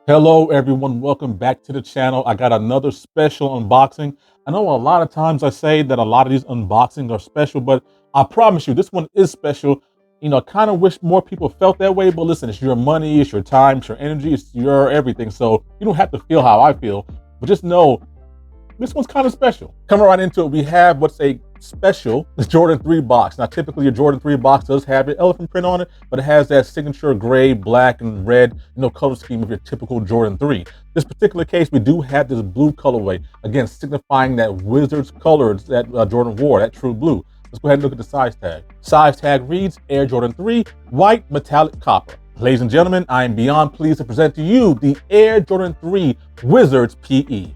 Hello everyone, welcome back to the channel. I got another special unboxing. I know a lot of times I say that a lot of these unboxings are special, but I promise you this one is special. You know, I kind of wish more people felt that way, but listen, it's your money, it's your time, it's your energy, it's your everything. So you don't have to feel how I feel, but just know this one's kind of special. Coming right into it, we have what's a special Jordan 3 box. Now, typically your Jordan 3 box does have an elephant print on it, but it has that signature gray, black, and red, color scheme of your typical Jordan 3. This particular case, we do have this blue colorway, again, signifying that Wizards colors that Jordan wore, that true blue. Let's go ahead and look at the size tag. Size tag reads Air Jordan 3, white metallic copper. Ladies and gentlemen, I am beyond pleased to present to you the Air Jordan 3 Wizards PE.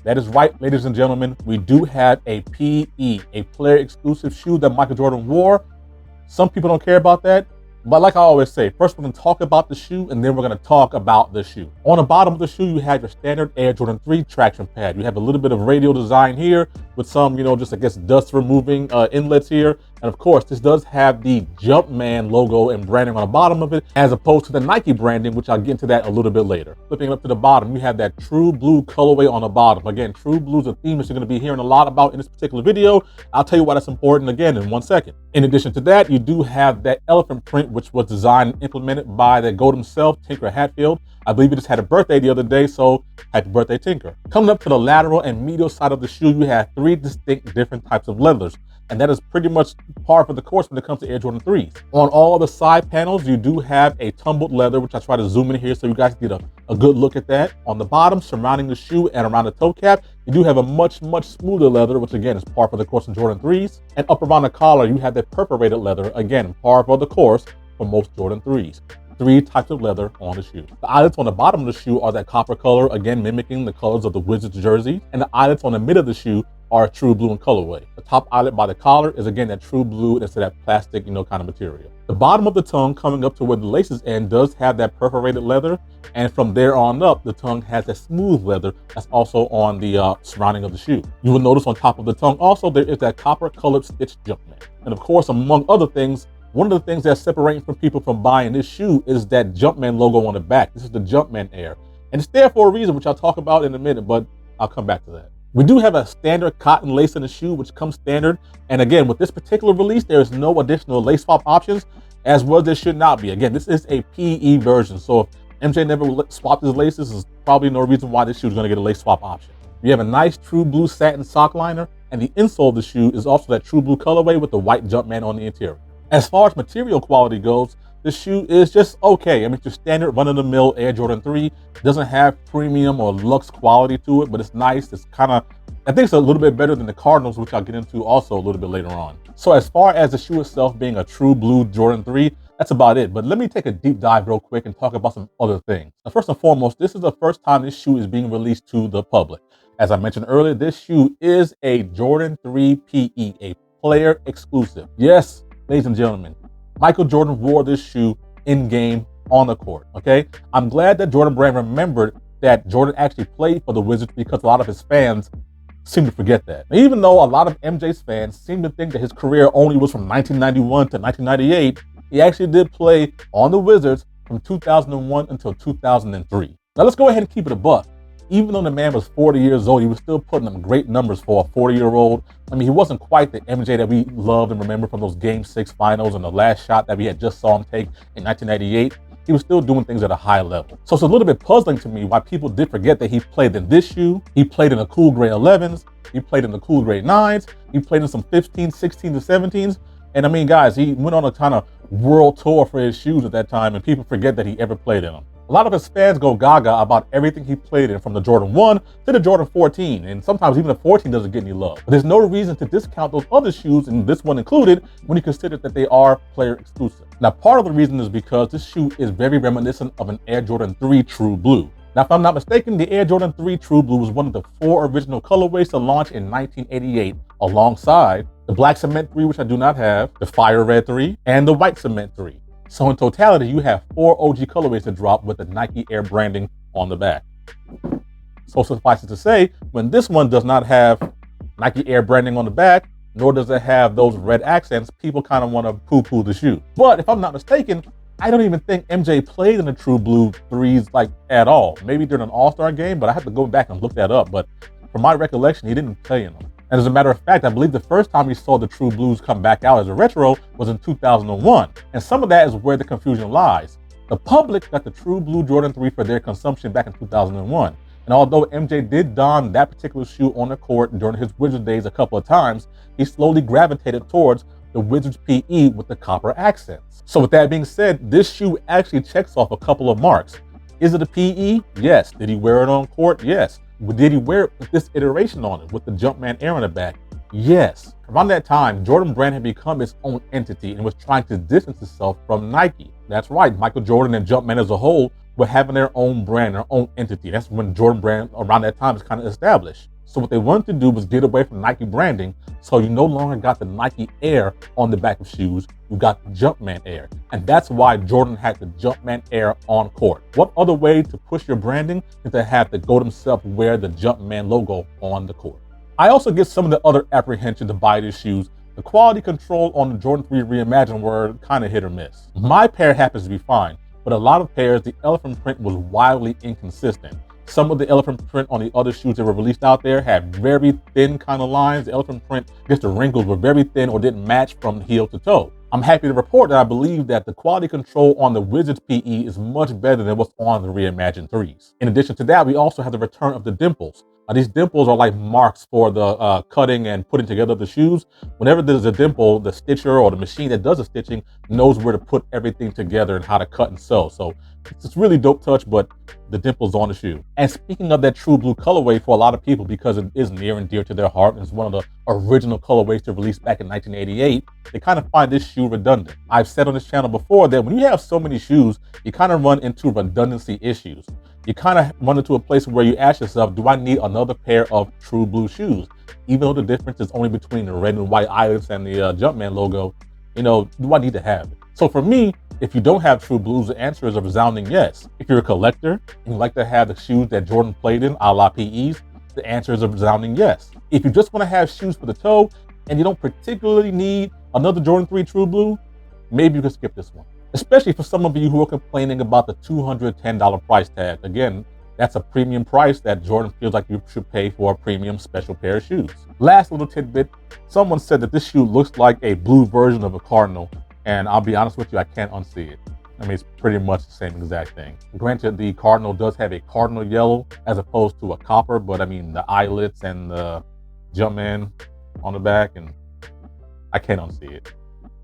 That is right, ladies and gentlemen. We do have a PE, a player exclusive shoe that Michael Jordan wore. Some people don't care about that, but like I always say, first we're gonna talk about the shoe and then we're gonna talk about the shoe. On the bottom of the shoe, you have your standard Air Jordan 3 traction pad. You have a little bit of radial design here with some, just I guess dust removing inlets here. And of course, this does have the Jumpman logo and branding on the bottom of it, as opposed to the Nike branding, which I'll get into that a little bit later. Flipping up to the bottom, you have that true blue colorway on the bottom. Again, true blue is a theme that you're gonna be hearing a lot about in this particular video. I'll tell you why that's important again in 1 second. In addition to that, you do have that elephant print, which was designed and implemented by the GOAT himself, Tinker Hatfield. I believe he just had a birthday the other day, so happy birthday, Tinker. Coming up to the lateral and medial side of the shoe, you have 3 distinct different types of leathers. And that is pretty much par for the course when it comes to Air Jordan 3s. On all the side panels, you do have a tumbled leather, which I try to zoom in here so you guys get a good look at that. On the bottom, surrounding the shoe and around the toe cap, you do have a much smoother leather, which again is par for the course in Jordan 3s. And up around the collar, you have that perforated leather, again, par for the course for most Jordan 3s. 3 types of leather on the shoe. The eyelets on the bottom of the shoe are that copper color, again mimicking the colors of the Wizards jersey. And the eyelets on the mid of the shoe are a true blue in colorway. The top eyelet by the collar is again that true blue instead of that plastic, kind of material. The bottom of the tongue coming up to where the laces end does have that perforated leather. And from there on up, the tongue has that smooth leather that's also on the surrounding of the shoe. You will notice on top of the tongue also there is that copper colored stitched Jumpman. And of course, among other things, one of the things that's separating from people from buying this shoe is that Jumpman logo on the back. This is the Jumpman Air. And it's there for a reason, which I'll talk about in a minute, but I'll come back to that. We do have a standard cotton lace in the shoe, which comes standard. And again, with this particular release, there is no additional lace swap options, as well as there should not be. Again, this is a PE version. So if MJ never swapped his laces, there's probably no reason why this shoe is going to get a lace swap option. You have a nice true blue satin sock liner, and the insole of the shoe is also that true blue colorway with the white Jumpman on the interior. As far as material quality goes, the shoe is just okay. I mean, it's your standard run-of-the-mill Air Jordan 3. It doesn't have premium or luxe quality to it, but it's nice. It's kind of, I think it's a little bit better than the Cardinals, which I'll get into also a little bit later on. So as far as the shoe itself being a true blue Jordan 3, that's about it. But let me take a deep dive real quick and talk about some other things. Now, first and foremost, this is the first time this shoe is being released to the public. As I mentioned earlier, this shoe is a Jordan 3 PE, a player exclusive. Yes, ladies and gentlemen, Michael Jordan wore this shoe in-game on the court, okay? I'm glad that Jordan Brand remembered that Jordan actually played for the Wizards because a lot of his fans seem to forget that. Now, even though a lot of MJ's fans seem to think that his career only was from 1991 to 1998, he actually did play on the Wizards from 2001 until 2003. Now, let's go ahead and keep it a buck. Even though the man was 40 years old, he was still putting up great numbers for a 40-year-old. I mean, he wasn't quite the MJ that we loved and remember from those Game 6 finals and the last shot that we had just saw him take in 1998. He was still doing things at a high level. So it's a little bit puzzling to me why people did forget that he played in this shoe. He played in the cool gray 11s. He played in the cool gray 9s. He played in some 15s, 16s, and 17s. And I mean, guys, he went on a kind of world tour for his shoes at that time, and people forget that he ever played in them. A lot of his fans go gaga about everything he played in, from the Jordan 1 to the Jordan 14, and sometimes even the 14 doesn't get any love. But there's no reason to discount those other shoes, and this one included, when you consider that they are player exclusive. Now, part of the reason is because this shoe is very reminiscent of an Air Jordan 3 True Blue. Now, if I'm not mistaken, the Air Jordan 3 True Blue was one of the 4 original colorways to launch in 1988, alongside the Black Cement 3, which I do not have, the Fire Red 3, and the White Cement 3. So in totality, you have 4 OG colorways to drop with the Nike Air branding on the back. So suffice it to say, when this one does not have Nike Air branding on the back, nor does it have those red accents, people kind of want to poo-poo the shoe. But if I'm not mistaken, I don't even think MJ played in the True Blue 3s like at all. Maybe during an All-Star game, but I have to go back and look that up. But from my recollection, he didn't play in them. And as a matter of fact, I believe the first time we saw the True Blues come back out as a retro was in 2001. And some of that is where the confusion lies. The public got the True Blue Jordan 3 for their consumption back in 2001. And although MJ did don that particular shoe on the court during his Wizards days a couple of times, he slowly gravitated towards the Wizards PE with the copper accents. So with that being said, this shoe actually checks off a couple of marks. Is it a PE? Yes. Did he wear it on court? Yes. Did he wear it with this iteration on it with the Jumpman Air on the back? Yes. Around that time, Jordan Brand had become its own entity and was trying to distance itself from Nike. That's right, Michael Jordan and Jumpman as a whole were having their own brand, their own entity. That's when Jordan Brand around that time was kind of established. So what they wanted to do was get away from Nike branding, so you no longer got the Nike Air on the back of shoes, you got the Jumpman Air. And that's why Jordan had the Jumpman Air on court. What other way to push your branding than to have the GOAT himself wear the Jumpman logo on the court? I also get some of the other apprehension to buy these shoes. The quality control on the Jordan 3 Reimagined were kind of hit or miss. My pair happens to be fine, but a lot of pairs, the elephant print was wildly inconsistent. Some of the elephant print on the other shoes that were released out there had very thin kind of lines. The elephant print, I guess the wrinkles were very thin or didn't match from heel to toe. I'm happy to report that I believe that the quality control on the Wizards PE is much better than what's on the Reimagined 3s. In addition to that, we also have the return of the dimples. These dimples are like marks for the cutting and putting together the shoes. Whenever there's a dimple, the stitcher or the machine that does the stitching knows where to put everything together and how to cut and sew. So it's really dope touch, but the dimples on the shoe. And speaking of that True Blue colorway for a lot of people, because it is near and dear to their heart and it's one of the original colorways to release back in 1988, they kind of find this shoe redundant. I've said on this channel before that when you have so many shoes, you kind of run into redundancy issues. You kind of run into a place where you ask yourself, do I need another pair of True Blue shoes? Even though the difference is only between the red and white eyelets and the Jumpman logo, do I need to have it? So for me, if you don't have True Blues, the answer is a resounding yes. If you're a collector and you like to have the shoes that Jordan played in, a la PEs, the answer is a resounding yes. If you just want to have shoes for the toe and you don't particularly need another Jordan 3 True Blue, maybe you can skip this one. Especially for some of you who are complaining about the $210 price tag. Again, that's a premium price that Jordan feels like you should pay for a premium special pair of shoes. Last little tidbit, someone said that this shoe looks like a blue version of a Cardinal, and I'll be honest with you, I can't unsee it. I mean, it's pretty much the same exact thing. Granted, the Cardinal does have a Cardinal yellow as opposed to a copper, but I mean, the eyelets and the Jumpman on the back, and I can't unsee it.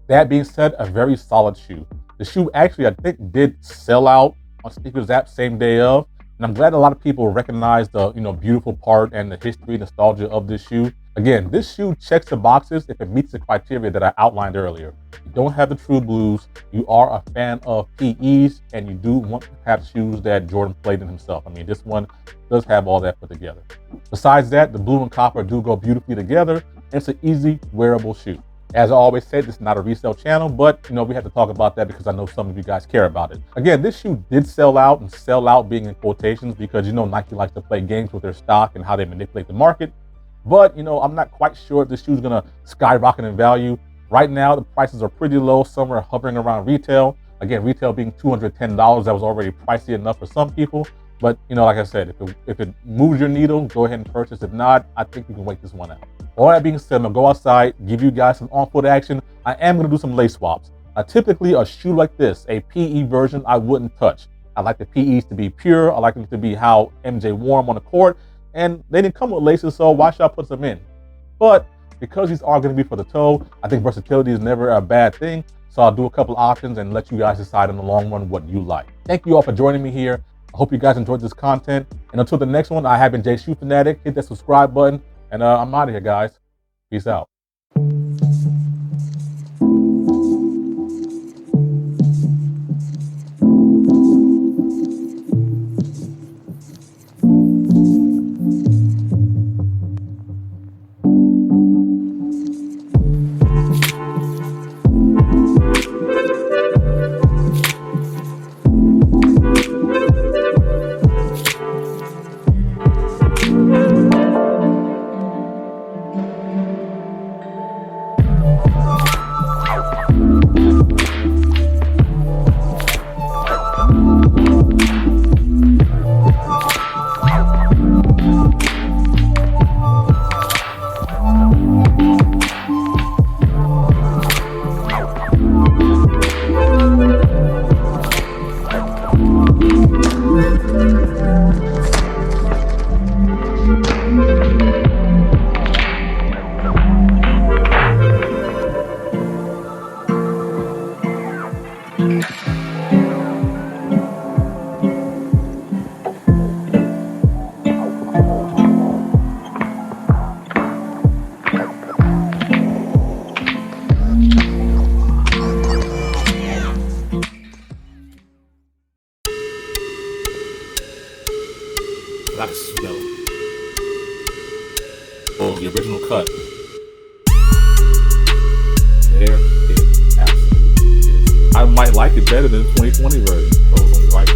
That being said, a very solid shoe. The shoe actually, I think, did sell out on Sneakers App same day of, and I'm glad a lot of people recognize the beautiful part and the history, nostalgia of this shoe. Again, this shoe checks the boxes if it meets the criteria that I outlined earlier. You don't have the True Blues, you are a fan of PEs, and you do want to have shoes that Jordan played in himself. I mean, this one does have all that put together. Besides that, the blue and copper do go beautifully together, and it's an easy wearable shoe. As I always said, this is not a resale channel, but we have to talk about that because I know some of you guys care about it. Again, this shoe did sell out, and sell out being in quotations because Nike likes to play games with their stock and how they manipulate the market. But I'm not quite sure if this shoe is gonna skyrocket in value. Right now, the prices are pretty low. Some are hovering around retail. Again, retail being $210, that was already pricey enough for some people. But like I said, if it moves your needle, go ahead and purchase. If not, I think you can wait this one out. All that being said, I'm gonna go outside, give you guys some on-foot action. I am gonna do some lace swaps. Typically, a shoe like this, a PE version, I wouldn't touch. I like the PEs to be pure. I like them to be how MJ wore them on the court. And they didn't come with laces, so why should I put them in? But because these are gonna be for the toe, I think versatility is never a bad thing. So I'll do a couple options and let you guys decide in the long run what you like. Thank you all for joining me here. I hope you guys enjoyed this content. And until the next one, I have been Jay Shoe Fanatic. Hit that subscribe button. And I'm out of here, guys. Peace out. I can smell it. Oh, the original cut. There it absolutely is. I might like it better than the 2020 version. So I'm like,